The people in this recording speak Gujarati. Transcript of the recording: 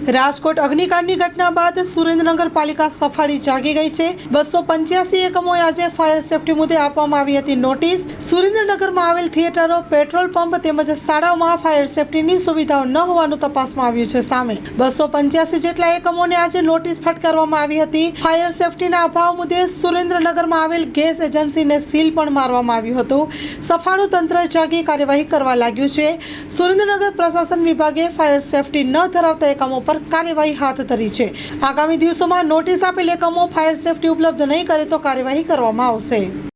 રાજકોટ અગ્નિકાંડની ઘટના બાદ સુરેન્દ્રનગર પાલિકા સફાળી જાગી ગઈ છે। 285 એકમોએ આજે ફાયર સેફટી મુદ્દે આપવામાં આવી હતી નોટિસ। સુરેન્દ્રનગરમાં આવેલ થિયેટરો, પેટ્રોલ પંપ તેમજ શાળાઓમાં ફાયર સેફટીની સુવિધાઓ ન હોવાનું તપાસમાં આવ્યું છે। સામે 285 જેટલા એકમોને આજે નોટિસ ફટકારવામાં આવી હતી। ફાયર સેફટીના અભાવ મુદ્દે સુરેન્દ્રનગરમાં આવેલ ગેસ એજન્સીને સીલ પણ મારવામાં આવ્યું હતું। સફાળું તંત્ર જાગી કાર્યવાહી કરવા લાગ્યું છે। સુરેન્દ્રનગર પ્રશાસન વિભાગે ફાયર સેફટી ન ધરાવતા એકમો પર કાર્યવાહી હાથ ધરી છે। આગામી દિવસોમાં નોટિસ આપેલ એકમો ફાયર સેફટી ઉપલબ્ધ નહીં કરે તો કાર્યવાહી કરવામાં આવશે।